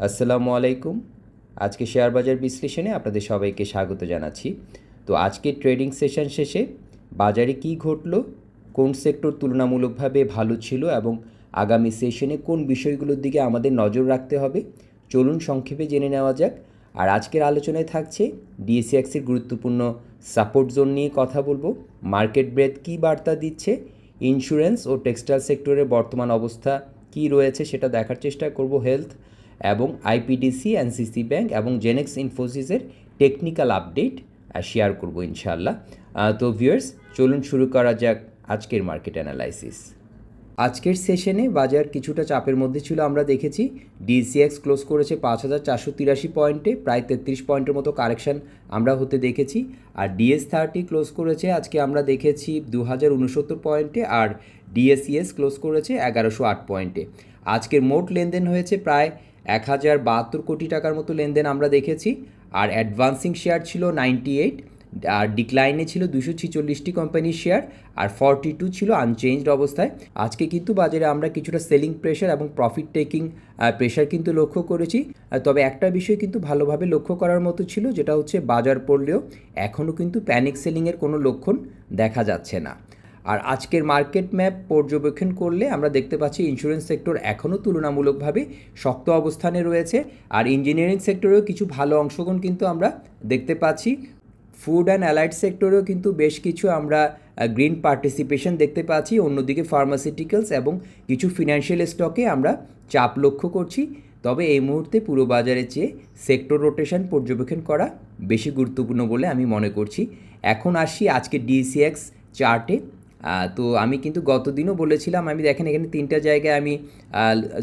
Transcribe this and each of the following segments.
আসসালামু আলাইকুম। আজকে শেয়ার বাজার বিশ্লেষণে আপনাদের সবাইকে স্বাগত জানাচ্ছি। তো আজকের ট্রেডিং সেশন শেষে বাজারে কী ঘটলো, কোন সেক্টর তুলনামূলকভাবে ভালো ছিল এবং আগামী সেশনে কোন বিষয়গুলোর দিকে আমাদের নজর রাখতে হবে, চলুন সংক্ষেপে জেনে নেওয়া যাক। আর আজকের আলোচনায় থাকছে ডিএসইএক্সের গুরুত্বপূর্ণ সাপোর্ট জোন নিয়ে কথা বলবো, মার্কেট ব্রেথ কী বার্তা দিচ্ছে, ইন্স্যুরেন্স ও টেক্সটাইল সেক্টরের বর্তমান অবস্থা কী রয়েছে সেটা দেখার চেষ্টা করব, হেলথ এবং আইপিডিসি, এনসিসি ব্যাংক এবং জেনেক্স ইনফোসিসের টেকনিক্যাল আপডেট শেয়ার করব ইনশাআল্লাহ। তো ভিউয়ার্স, চলুন শুরু করা যাক আজকের মার্কেট অ্যানালাইসিস। আজকের সেশনে বাজার কিছুটা চাপের মধ্যে ছিল। আমরা দেখেছি ডিএসইএক্স ক্লোজ করেছে 5,483 পয়েন্টে, প্রায় 33 পয়েন্টের মতো কারেকশান আমরা হতে দেখেছি। আর ডিএস30 ক্লোজ করেছে আজকে আমরা দেখেছি 2,069 পয়েন্টে, আর ডিএসইএস ক্লোজ করেছে 1,108 পয়েন্টে। আজকের মোট লেনদেন হয়েছে প্রায় 1,072 কোটি টাকার মতো লেনদেন আমরা দেখেছি। আর অ্যাডভান্সিং শেয়ার ছিল 98, আর ডিক্লাইনে ছিল 246টি কোম্পানির শেয়ার, আর 42 ছিল আনচেঞ্জড অবস্থায়। আজকে কিন্তু বাজারে আমরা কিছুটা সেলিং প্রেশার এবং প্রফিট টেকিং প্রেশার কিন্তু লক্ষ্য করেছি। তবে একটা বিষয় কিন্তু ভালোভাবে লক্ষ্য করার মতো ছিল, যেটা হচ্ছে বাজার পড়লেও এখনও কিন্তু প্যানিক সেলিংয়ের কোনো লক্ষণ দেখা যাচ্ছে না। আর আজকের মার্কেট ম্যাপ পর্যবেক্ষণ করলে আমরা দেখতে পাচ্ছি ইন্স্যুরেন্স সেক্টর এখনও তুলনামূলকভাবে শক্ত অবস্থানে রয়েছে, আর ইঞ্জিনিয়ারিং সেক্টরেও কিছু ভালো অংশগ্রহণ কিন্তু আমরা দেখতে পাচ্ছি। ফুড অ্যান্ড অ্যালাইড সেক্টরেও কিন্তু বেশ কিছু আমরা গ্রিন পার্টিসিপেশন দেখতে পাচ্ছি। অন্যদিকে ফার্মাসিউটিক্যালস এবং কিছু ফিনান্সিয়াল স্টকে আমরা চাপ লক্ষ্য করছি। তবে এই মুহূর্তে পুরো বাজারের চেয়ে সেক্টর রোটেশন পর্যবেক্ষণ করা বেশি গুরুত্বপূর্ণ বলে আমি মনে করছি। এখন আসি আজকে ডিএসইএক্স চার্টে। তো আমি কিন্তু গত দিনও বলেছিলাম, আমি দেখেন এখানে তিনটা জায়গায় আমি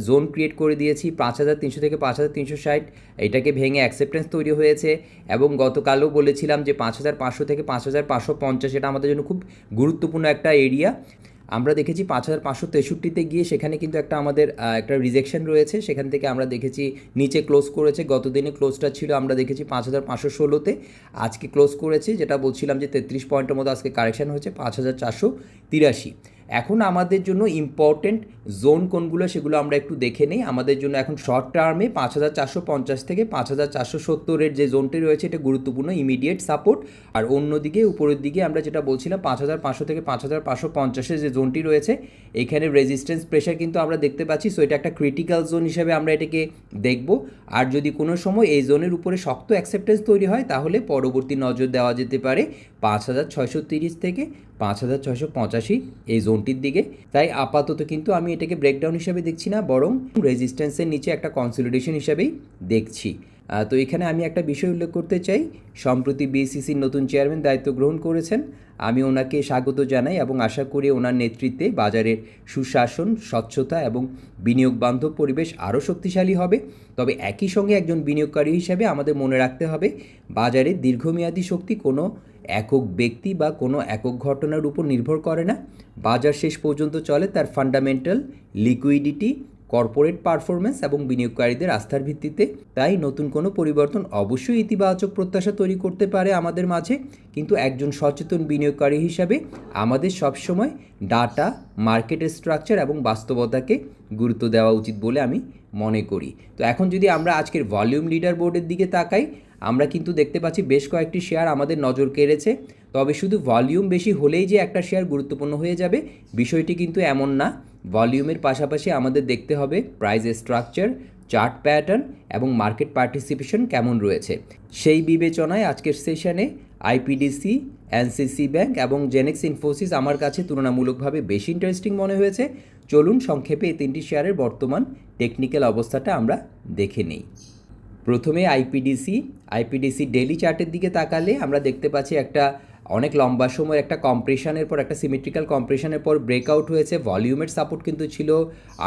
জোন ক্রিয়েট করে দিয়েছি, 5,300 থেকে 5,360, এটাকে ভেঙে অ্যাকসেপ্টেন্স তৈরি হয়েছে। এবং গতকালও বলেছিলাম যে 5,500 থেকে 5,550 এটা আমাদের জন্য খুব গুরুত্বপূর্ণ একটা এরিয়া। আমরা দেখেছি 5,563-তে গিয়ে সেখানে কিন্তু আমাদের একটা রিজেকশন রয়েছে, সেখান থেকে আমরা দেখেছি নিচে ক্লোজ করেছে। গত দিনে ক্লোজটা ছিল আমরা দেখেছি 5,516-তে, আজকে ক্লোজ করেছে, যেটা বলছিলাম যে 33 পয়েন্টের মতো আজকে কারেকশান হয়েছে 5,483। এখন আমাদের জন্য ইম্পর্টেন্ট জোন কোনগুলো সেগুলো আমরা একটু দেখে নিই। আমাদের জন্য এখন শর্ট টার্মে 5,450 থেকে 5,470-এর যে জোনটি রয়েছে এটা গুরুত্বপূর্ণ ইমিডিয়েট সাপোর্ট। আর অন্যদিকে উপরের দিকে আমরা যেটা বলছিলাম 5,500 থেকে 5,550-এর যে জোনটি রয়েছে এখানে রেজিস্ট্যান্স প্রেশার কিন্তু আমরা দেখতে পাচ্ছি। সো এটা একটা ক্রিটিক্যাল জোন হিসেবে আমরা এটাকে দেখব। আর যদি কোনো সময় এই জোনের উপরে শক্ত অ্যাকসেপ্টেন্স তৈরি হয় তাহলে পরবর্তী নজর দেওয়া যেতে পারে 5,630 থেকে 5,685 এই জোনটির দিকে। তাই আপাতত কিন্তু আমি এটাকে ব্রেকডাউন হিসেবে দেখছি না, বরং রেজিস্ট্যান্সের নিচে একটা কনসলিডেশন হিসেবেই দেখছি। তো এখানে আমি একটা বিষয় উল্লেখ করতে চাই, সম্প্রতি বিএসইসির নতুন চেয়ারম্যান দায়িত্ব গ্রহণ করেছেন। আমি ওনাকে স্বাগত জানাই এবং আশা করি ওনার নেতৃত্বে বাজারের সুশাসন, স্বচ্ছতা এবং বিনিয়োগ বান্ধব পরিবেশ আরও শক্তিশালী হবে। তবে একই সঙ্গে একজন বিনিয়োগকারী হিসেবে আমাদের মনে রাখতে হবে বাজারের দীর্ঘমেয়াদী শক্তি কোনো একক ব্যক্তি বা কোনো একক ঘটনার উপর নির্ভর করে না। বাজার শেষ পর্যন্ত চলে তার ফান্ডামেন্টাল, লিকুইডিটি, কর্পোরেট পারফরমেন্স এবং বিনিয়োগকারীদের আস্থার ভিত্তিতে। তাই নতুন কোনো পরিবর্তন অবশ্যই ইতিবাচক প্রত্যাশা তৈরি করতে পারে আমাদের মাঝে, কিন্তু একজন সচেতন বিনিয়োগকারী হিসাবে আমাদের সবসময় ডাটা, মার্কেট স্ট্রাকচার এবং বাস্তবতাকে গুরুত্ব দেওয়া উচিত বলে আমি মনে করি। তো এখন যদি আমরা আজকের ভলিউম লিডার বোর্ডের দিকে তাকাই, আমরা কিন্তু দেখতে পাচ্ছি বেশ কয়েকটি শেয়ার আমাদের নজর কেড়েছে। তবে শুধু ভলিউম বেশি হলেই যে একটা শেয়ার গুরুত্বপূর্ণ হয়ে যাবে বিষয়টি কিন্তু এমন না। ভলিউমের পাশাপাশি আমাদের দেখতে হবে প্রাইস স্ট্রাকচার, চার্ট প্যাটার্ন এবং মার্কেট পার্টিসিপেশন কেমন রয়েছে। সেই বিবেচনায় আজকের সেশনে আইপিডিসি, এনসিসি ব্যাংক এবং জেনেক্স ইনফোসিস আমার কাছে তুলনামূলকভাবে বেশি ইন্টারেস্টিং মনে হয়েছে। চলুন সংক্ষেপে এই তিনটি শেয়ারের বর্তমান টেকনিক্যাল অবস্থাটা আমরা দেখে নিই। প্রথমে আইপিডিসি ডেইলি চার্টের দিকে তাকালে আমরা দেখতে পাচ্ছি একটা অনেক লম্বা সময় একটা কম্প্রেশনের পর, একটা সিমেট্রিক্যাল কম্প্রেশনের পর ব্রেকআউট হয়েছে। ভলিউমের সাপোর্ট কিন্তু ছিল,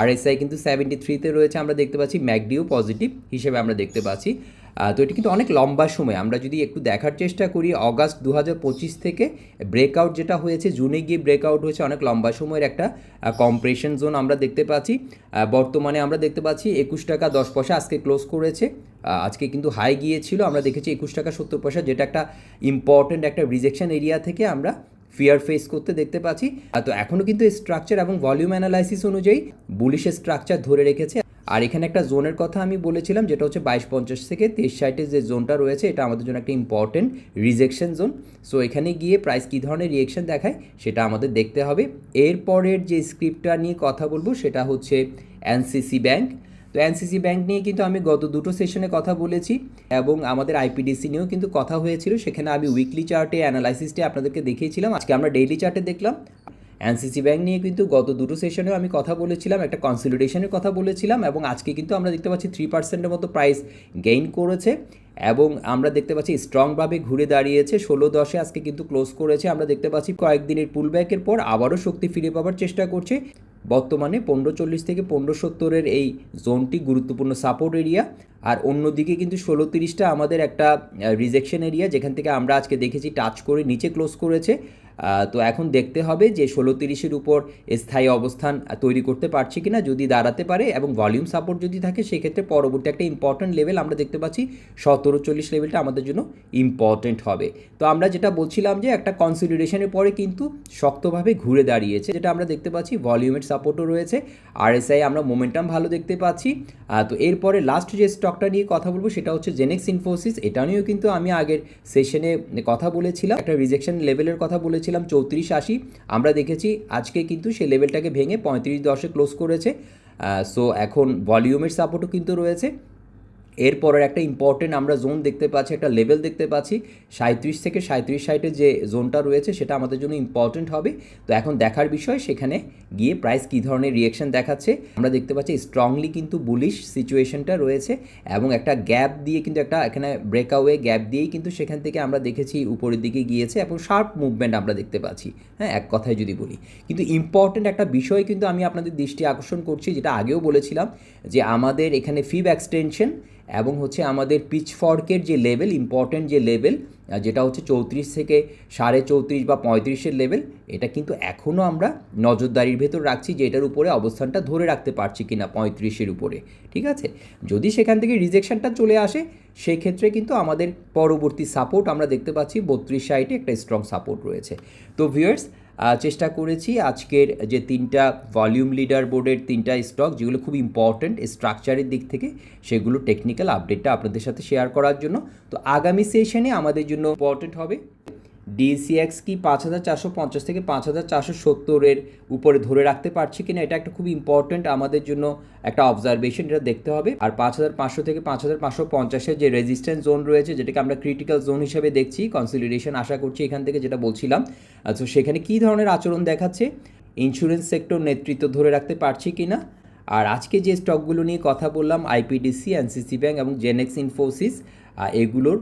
আরএসআই কিন্তু 73-তে রয়েছে, আমরা দেখতে পাচ্ছি ম্যাকডিও পজিটিভ হিসেবে আমরা দেখতে পাচ্ছি। তো এটি কিন্তু অনেক লম্বা সময়। আমরা যদি একটু দেখার চেষ্টা করি, অগাস্ট 2025 থেকে ব্রেকআউট যেটা হয়েছে, জুনে গিয়ে ব্রেকআউট হয়েছে, অনেক লম্বা সময়ের একটা কম্প্রেশন জোন আমরা দেখতে পাচ্ছি। বর্তমানে আমরা দেখতে পাচ্ছি 21 টাকা 10 পয়সা আজকে ক্লোজ করেছে। আজকে কিন্তু হাই গিয়েছিল, আমরা দেখেছি 21 টাকা 70 পয়সা, যেটা একটা ইম্পর্টেন্ট একটা রিজেকশন এরিয়া থেকে আমরা ফিয়ার ফেস করতে দেখতে পাচ্ছি। তো এখনও কিন্তু স্ট্রাকচার এবং ভলিউম অ্যানালাইসিস অনুযায়ী বুলিশ স্ট্রাকচার ধরে রেখেছে। আর এখানে একটা জোনের কথা আমি বলেছিলাম, যেটা হচ্ছে 2250 থেকে 2360 যে জোনটা রয়েছে, এটা আমাদের জন্য একটা ইম্পর্টেন্ট রিজেকশন জোন। সো এখানে গিয়ে প্রাইস কী ধরনের রিয়েকশন দেখায় সেটা আমাদের দেখতে হবে। এরপরের যে স্ক্রিপ্টটা নিয়ে কথা বলবো সেটা হচ্ছে এনসিসি ব্যাংক। তো এনসিসি ব্যাংক নিয়ে কিন্তু আমি গত দুটো সেশনে কথা বলেছি এবং আমাদের আইপিডিসি নিয়েও কিন্তু কথা হয়েছিল। সেখানে আমি উইকলি চার্টে অ্যানালাইসিসটি আপনাদেরকে দেখিয়েছিলাম, আজকে আমরা ডেইলি চার্টে দেখলাম। এনসিসি ব্যাংক নিয়ে কিন্তু গত দুটো সেশনেও আমি কথা বলেছিলাম, একটা কনসলিডেশনের কথা বলেছিলাম, এবং আজকে কিন্তু আমরা দেখতে পাচ্ছি 3%-এর মতো প্রাইস গেইন করেছে এবং আমরা দেখতে পাচ্ছি স্ট্রংভাবে ঘুরে দাঁড়িয়েছে। 1610-এ আজকে কিন্তু ক্লোজ করেছে। আমরা দেখতে পাচ্ছি কয়েকদিনের পুলব্যাকের পর আবারও শক্তি ফিরে পাওয়ার চেষ্টা করছে। বর্তমানে 1540 থেকে 1570-এর এই জোনটি গুরুত্বপূর্ণ সাপোর্ট এরিয়া। আর অন্যদিকে কিন্তু 1630টা আমাদের একটা রিজেকশন এরিয়া, যেখান থেকে আমরা আজকে দেখেছি টাচ করে নিচে ক্লোজ করেছে। তো এখন দেখতে হবে যে 1630-এর উপর স্থায়ী অবস্থান তৈরি করতে পারছে কিনা। যদি দাঁড়াতে পারে এবং ভলিউম সাপোর্ট যদি থাকে, সেক্ষেত্রে পরবর্তী একটা ইম্পর্ট্যান্ট লেভেল আমরা দেখতে পাচ্ছি 1740 লেভেলটা আমাদের জন্য ইম্পর্ট্যান্ট হবে। তো আমরা যেটা বলছিলাম যে একটা কনসলিডেশনের পরে কিন্তু শক্তভাবে ঘুরে দাঁড়িয়েছে, যেটা আমরা দেখতে পাচ্ছি। ভলিউমের সাপোর্টও রয়েছে, আরএসআই আমরা মোমেন্টাম ভালো দেখতে পাচ্ছি। তো এরপরে লাস্ট যে স্টকটা নিয়ে কথা বলবো সেটা হচ্ছে জেনেক্স ইনফোসিস। এটা নিয়েও কিন্তু আমি আগের সেশনে কথা বলেছিলাম, একটা রিজেকশন লেভেলের কথা বলেছিলাম 3480। আমরা দেখেছি আজকে কিন্তু সেই লেভেলটাকে ভেঙে 3510-এ ক্লোজ করেছে। সো এখন ভলিউমের সাপোর্টও কিন্তু রয়েছে। এরপরের একটা ইম্পর্টেন্ট আমরা জোন দেখতে পাচ্ছি, একটা লেভেল দেখতে পাচ্ছি 37 থেকে 3760-এর যে জোনটা রয়েছে সেটা আমাদের জন্য ইম্পর্টেন্ট হবে। তো এখন দেখার বিষয় সেখানে গিয়ে প্রাইস কী ধরনের রিয়েকশন দেখাচ্ছে। আমরা দেখতে পাচ্ছি স্ট্রংলি কিন্তু বুলিশ সিচুয়েশনটা রয়েছে এবং একটা গ্যাপ দিয়ে কিন্তু একটা এখানে ব্রেকআওয়ে গ্যাপ দিয়েই কিন্তু সেখান থেকে আমরা দেখেছি উপরের দিকে গিয়েছে এবং শার্প মুভমেন্ট আমরা দেখতে পাচ্ছি। হ্যাঁ, এক কথায় যদি বলি, কিন্তু ইম্পর্টেন্ট একটা বিষয় কিন্তু আমি আপনাদের দৃষ্টি আকর্ষণ করছি, যেটা আগেও বলেছিলাম, যে আমাদের এখানে ফিব এক্সটেনশন এবং হচ্ছে আমাদের পিচফর্কের যে লেভেল, ইম্পর্টেন্ট যে লেভেল, যেটা হচ্ছে 34 থেকে 34.5 বা 35-এর লেভেল, এটা কিন্তু এখনও আমরা নজরদারির ভেতর রাখছি যে এটার উপরে অবস্থানটা ধরে রাখতে পারছি কিনা 35-এর উপরে। ঠিক আছে, যদি সেখান থেকে রিজেকশনটা চলে আসে সেক্ষেত্রে কিন্তু আমাদের পরবর্তী সাপোর্ট আমরা দেখতে পাচ্ছি 3260-এ একটা স্ট্রং সাপোর্ট রয়েছে। তো ভিউয়ার্স, চেষ্টা করেছি আজকের যে তিনটা ভলিউম লিডার বোর্ডের তিনটা স্টক, যেগুলো খুব ইম্পর্ট্যান্ট স্ট্রাকচারের দিক থেকে, সেগুলো টেকনিক্যাল আপডেটটা আপনাদের সাথে শেয়ার করার জন্য। তো আগামী সেশনে আমাদের জন্য ইম্পর্ট্যান্ট হবে ডিএসিএক্স কি 5450 থেকে 5470-এর উপরে ধরে রাখতে পারছি কিনা, এটা একটা খুব ইম্পর্ট্যান্ট আমাদের জন্য একটা অবজারভেশন, এটা দেখতে হবে। আর 5500 থেকে 5550-এর যে রেজিস্ট্যান্স জোন রয়েছে, যেটাকে আমরা ক্রিটিক্যাল জোন হিসেবে দেখছি, কনসলিডেশন আশা করছি এখান থেকে, যেটা বলছিলাম। তো সেখানে কী ধরনের আচরণ দেখাচ্ছে, ইন্স্যুরেন্স সেক্টর নেতৃত্ব ধরে রাখতে পারছি কিনা। আর আজকে যে স্টকগুলো নিয়ে কথা বললাম, আইপিডিসি, এনসিসি ব্যাংক এবং জেনেক্স ইনফোসিস, এগুলোর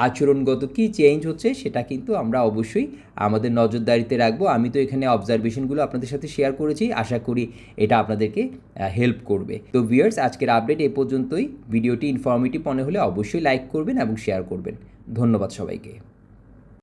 আচরণগত কী চেঞ্জ হচ্ছে সেটা কিন্তু আমরা অবশ্যই আমাদের নজরদারিতে রাখবো। আমি তো এখানে অবজারভেশনগুলো আপনাদের সাথে শেয়ার করেছি, আশা করি এটা আপনাদেরকে হেল্প করবে। তো ভিউয়ার্স, আজকের আপডেট এ পর্যন্তই। ভিডিওটি ইনফরমেটিভ মনে হলে অবশ্যই লাইক করবেন এবং শেয়ার করবেন। ধন্যবাদ সবাইকে।